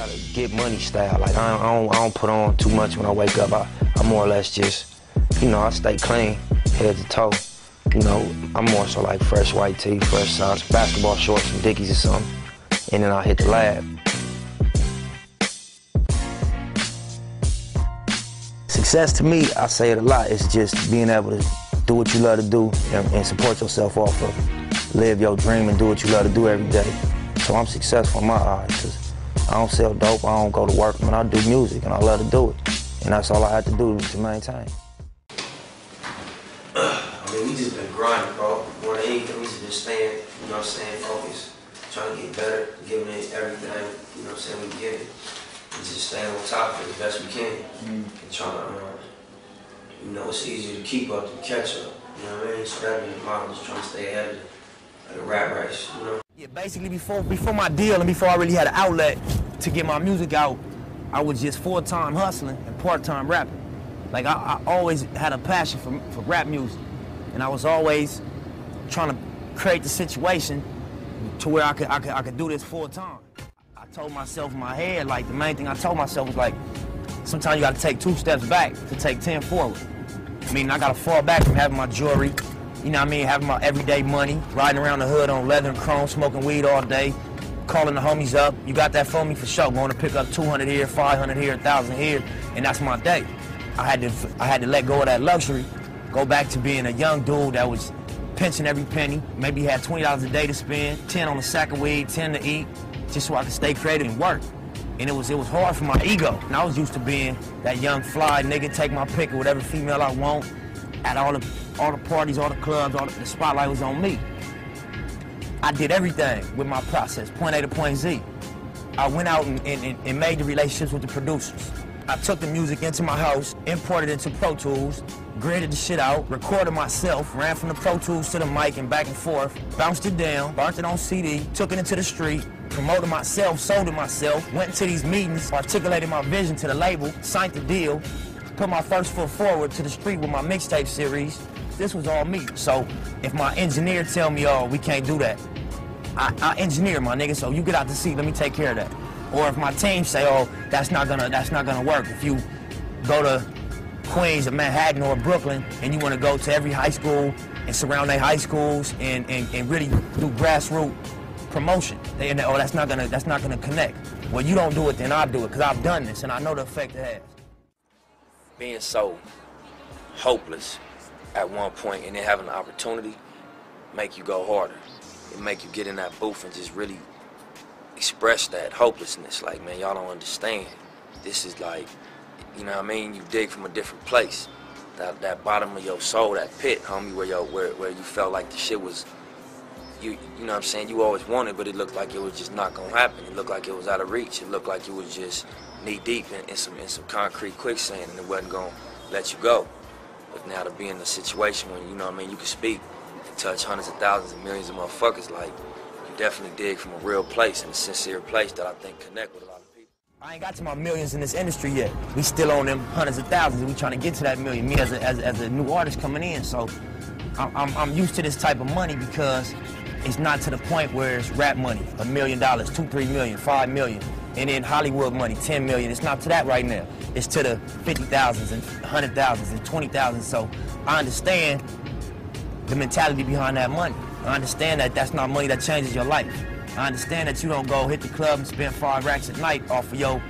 got a get money style. Like I don't put on too much when I wake up. I more or less just, you know, I stay clean, head to toe. You know, I'm more so like fresh white tee, fresh socks, basketball shorts and Dickies or something, and then I hit the lab. Success to me, I say it a lot, it's just being able to do what you love to do and support yourself off of it. Live your dream and do what you love to do every day. So I'm successful in my eyes, because I don't sell dope, I don't go to work, man, I do music and I love to do it. And that's all I have to do to maintain. I mean, we just been grinding, bro. More than anything, we just been staying, you know, staying focused, trying to get better, giving it everything, you know what I'm saying, we give it. And just staying on top of it the best we can. And trying to, you know, it's easier to keep up than catch up. You know what I mean? So that be the model, just trying to stay ahead of the rat race, you know? Yeah, basically before my deal and before I really had an outlet to get my music out, I was just full-time hustling and part-time rapping. Like I always had a passion for rap music. And I was always trying to create the situation to where I could do this full-time. I told myself in my head, like, the main thing I told myself was, like, sometimes you gotta take 2 steps back to take 10 forward. I mean, I gotta fall back from having my jewelry, you know what I mean, having my everyday money, riding around the hood on leather and chrome, smoking weed all day, calling the homies up. You got that for me? For sure. Going to pick up 200 here, 500 here, 1,000 here, and that's my day. I had to let go of that luxury, go back to being a young dude that was pinching every penny, maybe had $20 a day to spend, 10 on a sack of weed, 10 to eat, just so I could stay creative and work. And it was hard for my ego. And I was used to being that young fly nigga, take my pick of whatever female I want, at all the parties, all the clubs, the spotlight was on me. I did everything with my process, point A to point Z. I went out and made the relationships with the producers. I took the music into my house, imported it into Pro Tools, graded the shit out, recorded myself, ran from the Pro Tools to the mic and back and forth, bounced it down, burnt it on CD, took it into the street, promoted myself, sold it myself, went to these meetings, articulated my vision to the label, signed the deal, put my first foot forward to the street with my mixtape series. This was all me. So if my engineer tell me, oh, we can't do that, I engineer, my nigga, so you get out the seat, let me take care of that. Or if my team say, oh, that's not gonna work. If you go to Queens or Manhattan or Brooklyn and you wanna go to every high school and surround their high schools and really do grassroots promotion, oh, that's not gonna connect. Well, you don't do it, then I'll do it, because I've done this and I know the effect it has. Being so hopeless at one point and then having the opportunity make you go harder. It make you get in that booth and just really express that hopelessness. Like, man, y'all don't understand. This is like, you know what I mean? You dig from a different place. That bottom of your soul, that pit, homie, where you felt like the shit was, you know what I'm saying? You always wanted, but it looked like it was just not gonna happen. It looked like it was out of reach. It looked like you was just knee deep in some concrete quicksand, and it wasn't gonna let you go. But now to be in a situation when, you know what I mean, you can speak and touch hundreds of thousands and millions of motherfuckers, like, you definitely dig from a real place and a sincere place that I think connect with a lot of people. I ain't got to my millions in this industry yet. We still on them hundreds of thousands, and we trying to get to that million. Me as a new artist coming in, so I'm used to this type of money because it's not to the point where it's rap money, $1 million, 2, 3 million, 5 million, and then Hollywood money, 10 million. It's not to that right now. It's to the 50,000s and 100,000s and 20,000. So I understand the mentality behind that money. I understand that that's not money that changes your life. I understand that you don't go hit the club and spend 5 racks at night off of your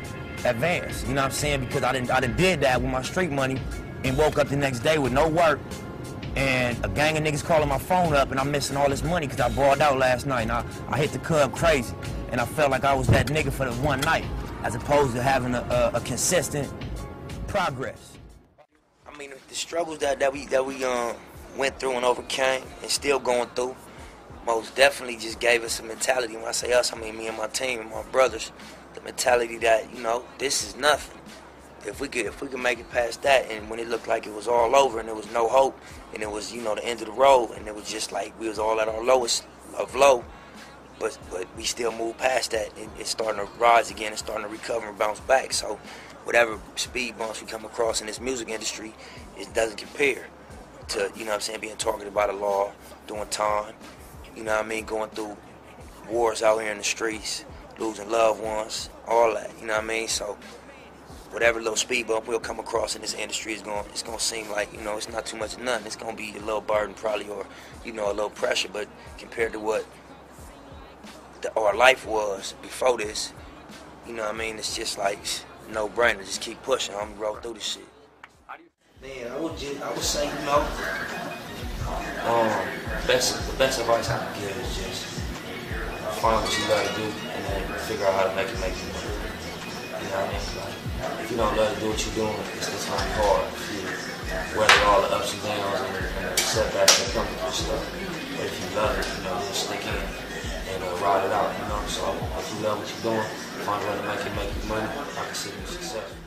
advance. You know what I'm saying? Because I done did that with my street money and woke up the next day with no work and a gang of niggas calling my phone up and I'm missing all this money because I balled out last night and I hit the club crazy and I felt like I was that nigga for the one night as opposed to having a consistent progress. I mean, the struggles that we went through and overcame and still going through most definitely just gave us a mentality. When I say us, I mean me and my team and my brothers. The mentality that, you know, this is nothing. If we could make it past that, and when it looked like it was all over and there was no hope and it was, you know, the end of the road and it was just like we was all at our lowest of low, but we still moved past that and it's starting to rise again and starting to recover and bounce back. So whatever speed bumps we come across in this music industry, it doesn't compare to, you know what I'm saying, being targeted by the law, doing time, you know what I mean, going through wars out here in the streets, losing loved ones, all that, you know what I mean? So whatever little speed bump we'll come across in this industry it's gonna seem like, you know, it's not too much of nothing. It's gonna be a little burden probably, or, you know, a little pressure, but compared to what our life was before this, you know what I mean, it's just like no brainer. Just keep pushing. I'm gonna roll through this shit. Man, I would say, you know, the best advice I can give is just find what you gotta do and then figure out how to make it money. You know what I mean? Like, if you don't love to do what you're doing, it's gonna be hard. Weather all the ups and downs and the setbacks that come with this stuff. But if you love it, you know, just stick in and ride it out. You know, so if you love what you're doing, find a way to make you money. I consider you successful.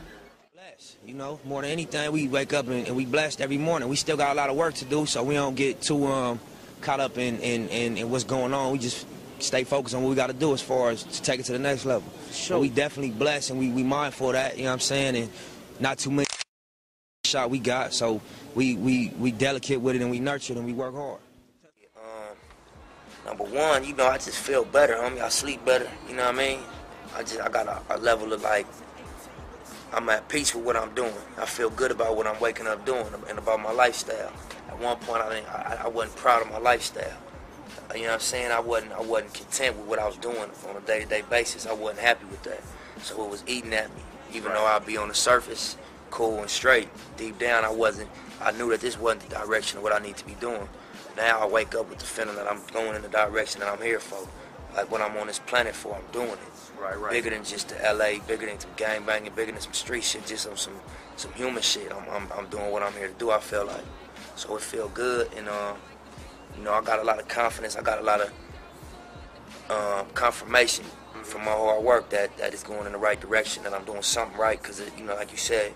You know, more than anything, we wake up and we blessed every morning. We still got a lot of work to do, so we don't get too caught up in what's going on. We just stay focused on what we got to do as far as to take it to the next level. Sure. But we definitely blessed, and we mindful of that, you know what I'm saying, and not too many shot we got, so we delicate with it, and we nurture it, and we work hard. Number one, you know, I just feel better, homie. I sleep better, you know what I mean? I got a level of, like, I'm at peace with what I'm doing. I feel good about what I'm waking up doing and about my lifestyle. At one point, I wasn't proud of my lifestyle. You know what I'm saying? I wasn't content with what I was doing on a day-to-day basis. I wasn't happy with that. So it was eating at me. Even though I'd be on the surface, cool and straight, deep down I knew that this wasn't the direction of what I need to be doing. Now I wake up with the feeling that I'm going in the direction that I'm here for. Like what I'm on this planet for, I'm doing it. Right. Bigger than just the LA, bigger than some gang banging, bigger than some street shit, just some human shit. I'm doing what I'm here to do, I feel like. So it feel good, and you know, I got a lot of confidence, I got a lot of confirmation from my hard work that it's going in the right direction, that I'm doing something right, because, you know, like you said,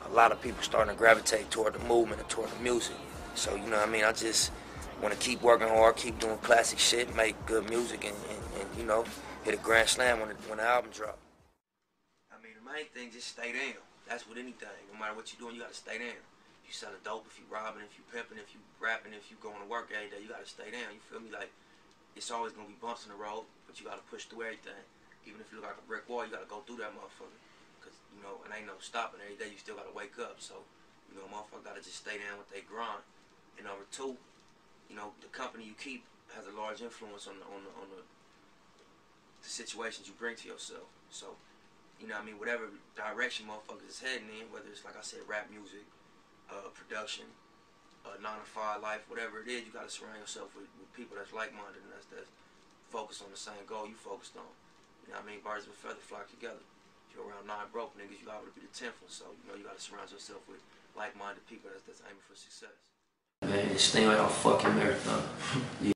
a lot of people starting to gravitate toward the movement and toward the music. So, you know what I mean, I just want to keep working hard, keep doing classic shit, make good music, and you know, hit a grand slam when the album drop. I mean, the main thing, just stay down. That's with anything. No matter what you're doing, you got to stay down. If you selling dope, if you robbing, if you pimping, if you rapping, if you going to work every day, you got to stay down. You feel me? Like, it's always going to be bumps in the road, but you got to push through everything. Even if you look like a brick wall, you got to go through that motherfucker. Because, you know, it ain't no stopping. Every day you still got to wake up. So, you know, motherfucker got to just stay down with their grind. And number two, you know, the company you keep has a large influence on the situations you bring to yourself. So, you know what I mean, whatever direction motherfuckers is heading in, whether it's, like I said, rap music, production, 9-to-5 life, whatever it is, you got to surround yourself with people that's like-minded and that's focused on the same goal you focused on. You know what I mean? Birds of a feather flock together. If you're around 9 broke niggas, you got to be the 10th one. So, you know, you got to surround yourself with like-minded people that's aiming for success. Man, just stay on your fucking marathon. Yeah.